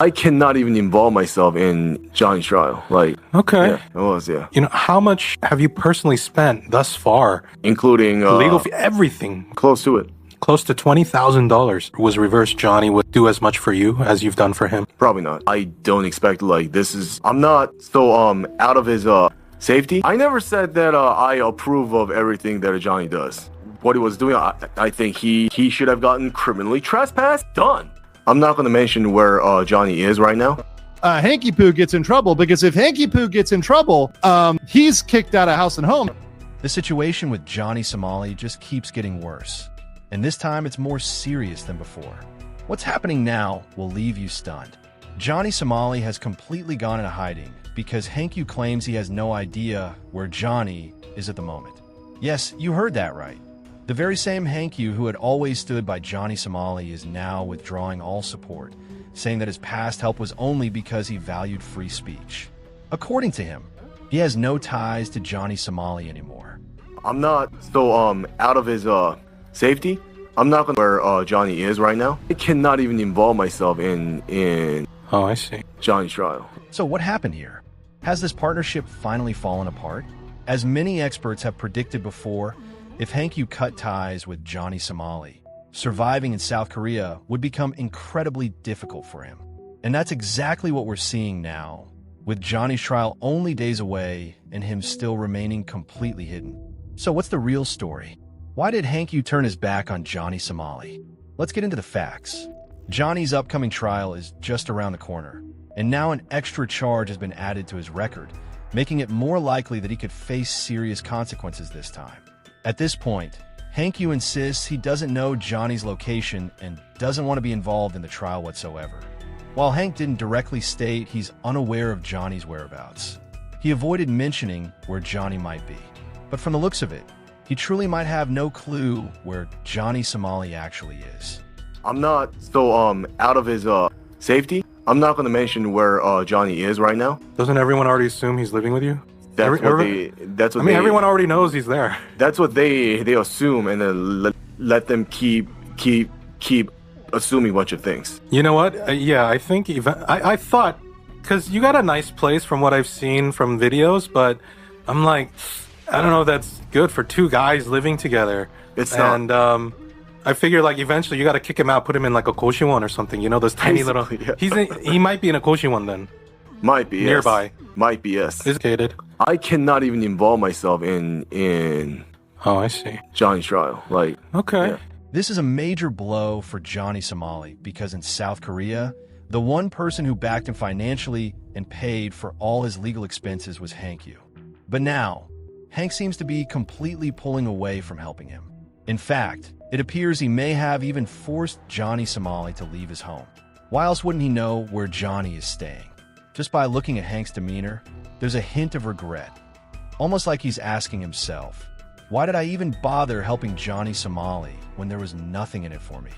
I cannot even involve myself in Johnny's trial. Like, okay. Yeah, it was, yeah. You know, how much have you personally spent thus far? Including legal fee, everything. Close to it. Close to $20,000. Was Reverse Johnny would do as much for you as you've done for him? Probably not. I don't expect, like, I'm not so out of his safety. I never said that I approve of everything that Johnny does. What he was doing, I think he should have gotten criminally trespassed. Done. I'm not going to mention where Johnny is right now. Hanky Poo gets in trouble because if Hanky Poo gets in trouble, he's kicked out of house and home. The situation with Johnny Somali just keeps getting worse. And this time it's more serious than before. What's happening now will leave you stunned. Johnny Somali has completely gone into hiding because Hank Yoo claims he has no idea where Johnny is at the moment. Yes, you heard that right. The very same Hank Yoo who had always stood by Johnny Somali is now withdrawing all support, saying that his past help was only because he valued free speech. According to him, he has no ties to Johnny Somali anymore. I'm not so out of his safety. I'm not going to where Johnny is right now. I cannot even involve myself in Oh, I see. Johnny's trial. So what happened here? Has this partnership finally fallen apart? As many experts have predicted before, if Hank Yoo cut ties with Johnny Somali, surviving in South Korea would become incredibly difficult for him. And that's exactly what we're seeing now, with Johnny's trial only days away and him still remaining completely hidden. So what's the real story? Why did Hank Yoo turn his back on Johnny Somali? Let's get into the facts. Johnny's upcoming trial is just around the corner, and now an extra charge has been added to his record, making it more likely that he could face serious consequences this time. At this point, Hank Yoo insists he doesn't know Johnny's location and doesn't want to be involved in the trial whatsoever. While Hank didn't directly state he's unaware of Johnny's whereabouts, he avoided mentioning where Johnny might be. But from the looks of it, he truly might have no clue where Johnny Somali actually is. I'm not so out of his safety. I'm not going to mention where Johnny is right now. Doesn't everyone already assume he's living with you? Everyone already knows he's there. That's what they assume, and then let them keep assuming a bunch of things. You know what? Yeah, I think I thought, because you got a nice place from what I've seen from videos, but I'm like, I don't know if that's good for two guys living together. It's not. And I figure like eventually you got to kick him out, put him in like a Koshiwon or something. You know, those tiny little. Yeah. He might be in a Koshiwon then. Might be nearby. Yes. Might be, yes. Is cated. I cannot even involve myself in. Oh, I see. Johnny's trial. Like, okay. Yeah. This is a major blow for Johnny Somali because in South Korea, the one person who backed him financially and paid for all his legal expenses was Hank Yoo. But now, Hank seems to be completely pulling away from helping him. In fact, it appears he may have even forced Johnny Somali to leave his home. Why else wouldn't he know where Johnny is staying? Just by looking at Hank's demeanor, there's a hint of regret. Almost like he's asking himself, why did I even bother helping Johnny Somali when there was nothing in it for me?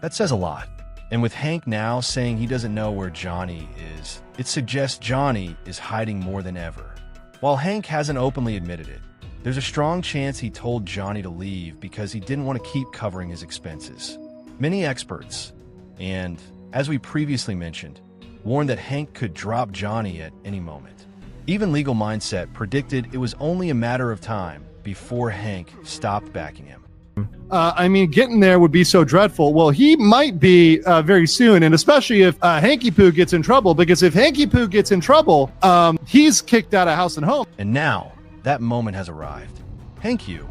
That says a lot. And with Hank now saying he doesn't know where Johnny is, it suggests Johnny is hiding more than ever. While Hank hasn't openly admitted it, there's a strong chance he told Johnny to leave because he didn't want to keep covering his expenses. Many experts, and as we previously mentioned, warned that Hank could drop Johnny at any moment. Even Legal Mindset predicted it was only a matter of time before Hank stopped backing him. Getting there would be so dreadful. Well, he might be very soon, and especially if Hanky Poo gets in trouble, because if Hanky Poo gets in trouble, he's kicked out of house and home. And now, that moment has arrived. Hank Yoo,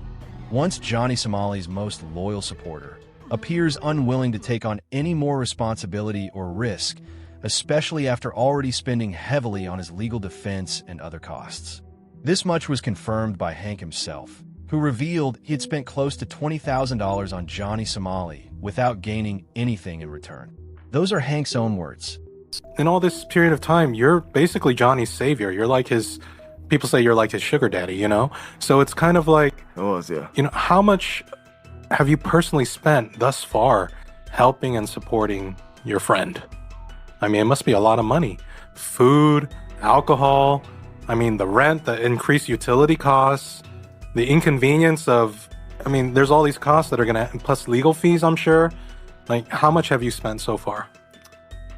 once Johnny Somali's most loyal supporter, appears unwilling to take on any more responsibility or risk, especially after already spending heavily on his legal defense and other costs. This much was confirmed by Hank himself, who revealed he had spent close to $20,000 on Johnny Somali without gaining anything in return. Those are Hank's own words. In all this period of time, you're basically Johnny's savior. You're like his... People say you're like his sugar daddy, you know? So it's kind of like... It was, yeah. You know, how much have you personally spent thus far helping and supporting your friend? I mean, it must be a lot of money. Food, alcohol, I mean, the rent, the increased utility costs, the inconvenience of... I mean, there's all these costs that are going to... Plus legal fees, I'm sure. Like, how much have you spent so far?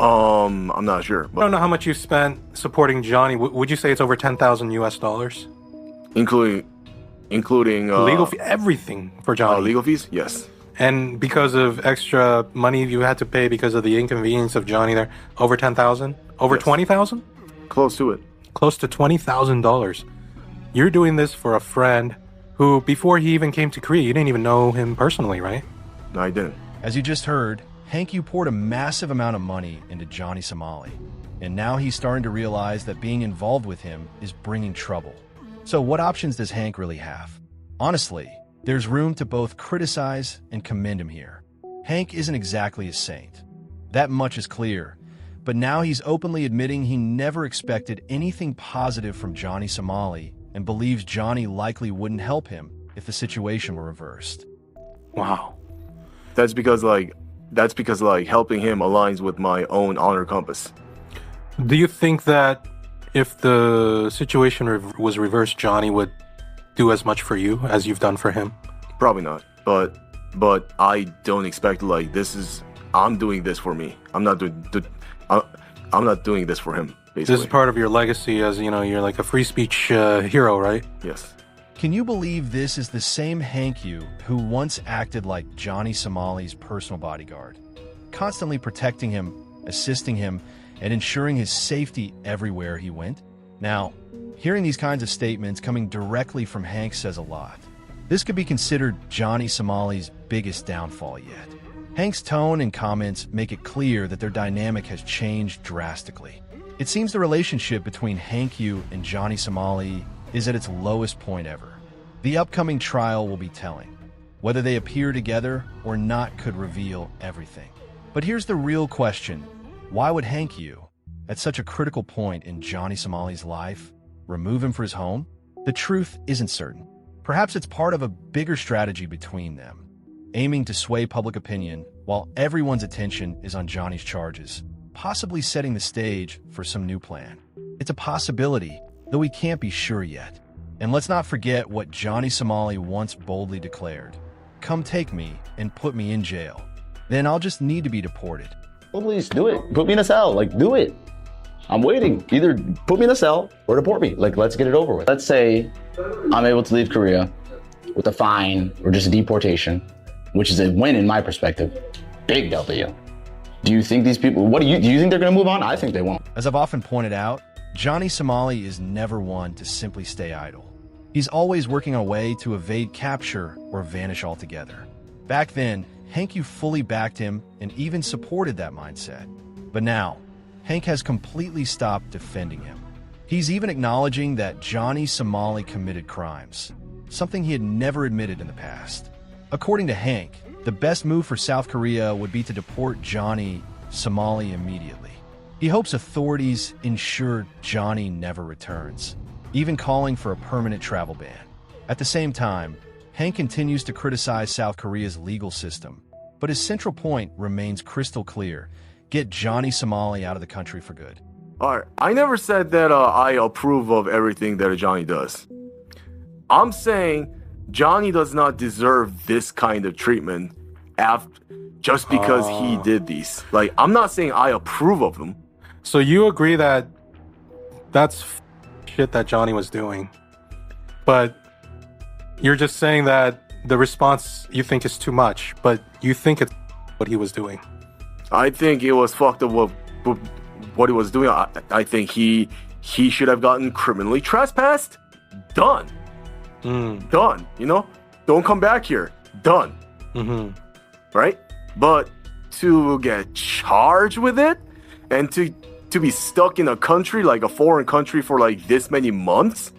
I'm not sure, I don't but know how much you spent supporting Johnny. Would you say it's over 10,000 US dollars? including Legal fee, everything for Johnny. legal fees. Yes, And because of extra money you had to pay because of the inconvenience of Johnny there, over 10,000? Over Yes. 20,000? close to it. Close to $20,000. You're doing this for a friend who, before he even came to Korea, you didn't even know him personally, right? No, I didn't. As you just heard, Hank Yoo poured a massive amount of money into Johnny Somali, and now he's starting to realize that being involved with him is bringing trouble. So what options does Hank really have? Honestly, there's room to both criticize and commend him here. Hank isn't exactly a saint. That much is clear, but now he's openly admitting he never expected anything positive from Johnny Somali and believes Johnny likely wouldn't help him if the situation were reversed. Wow. That's because helping him aligns with my own honor compass. Do you think that if the situation was reversed, Johnny would do as much for you as you've done for him? Probably not, but I don't expect I'm doing this for me. I'm not doing this for him. Basically, This is part of your legacy as, you're like a free speech hero, right? yes. Can you believe this is the same Hank Yoo who once acted like Johnny Somali's personal bodyguard, constantly protecting him, assisting him, and ensuring his safety everywhere he went? Now, hearing these kinds of statements coming directly from Hank says a lot. This could be considered Johnny Somali's biggest downfall yet. Hank's tone and comments make it clear that their dynamic has changed drastically. It seems the relationship between Hank Yoo and Johnny Somali is at its lowest point ever. The upcoming trial will be telling. Whether they appear together or not could reveal everything. But here's the real question. Why would Hank Yoo, at such a critical point in Johnny Somali's life, remove him from his home? The truth isn't certain. Perhaps it's part of a bigger strategy between them, aiming to sway public opinion while everyone's attention is on Johnny's charges, possibly setting the stage for some new plan. It's a possibility, though we can't be sure yet. And let's not forget what Johnny Somali once boldly declared. Come take me and put me in jail. Then I'll just need to be deported. Well, please do it. Put me in a cell. Do it. I'm waiting. Either put me in a cell or deport me. Let's get it over with. Let's say I'm able to leave Korea with a fine or just a deportation, which is a win in my perspective. Big W. Do you think these people, do you think they're going to move on? I think they won't. As I've often pointed out, Johnny Somali is never one to simply stay idle. He's always working on a way to evade capture or vanish altogether. Back then, Hank Yoo fully backed him and even supported that mindset. But now, Hank has completely stopped defending him. He's even acknowledging that Johnny Somali committed crimes, something he had never admitted in the past. According to Hank, the best move for South Korea would be to deport Johnny Somali immediately. He hopes authorities ensure Johnny never returns, even calling for a permanent travel ban. At the same time, Hank continues to criticize South Korea's legal system, but his central point remains crystal clear: get Johnny Somali out of the country for good. All right. I never said that I approve of everything that Johnny does. I'm saying Johnny does not deserve this kind of treatment just because he did these. I'm not saying I approve of them. So you agree that that's shit that Johnny was doing, but you're just saying that the response you think is too much, but you think it's what he was doing. I think it was fucked up what he was doing. I think he should have gotten criminally trespassed. Done. Done. Don't come back here. Done. Right? But to get charged with it and to be stuck in a country, like a foreign country, for this many months,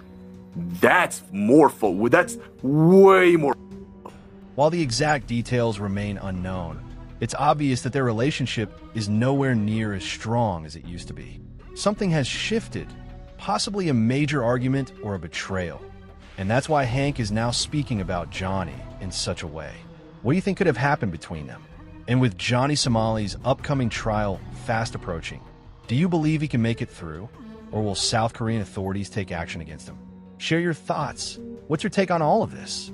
that's that's way more. While the exact details remain unknown, it's obvious that their relationship is nowhere near as strong as it used to be. Something has shifted, possibly a major argument or a betrayal. And that's why Hank is now speaking about Johnny in such a way. What do you think could have happened between them? And with Johnny Somali's upcoming trial fast approaching, do you believe he can make it through? Or will South Korean authorities take action against him? Share your thoughts. What's your take on all of this?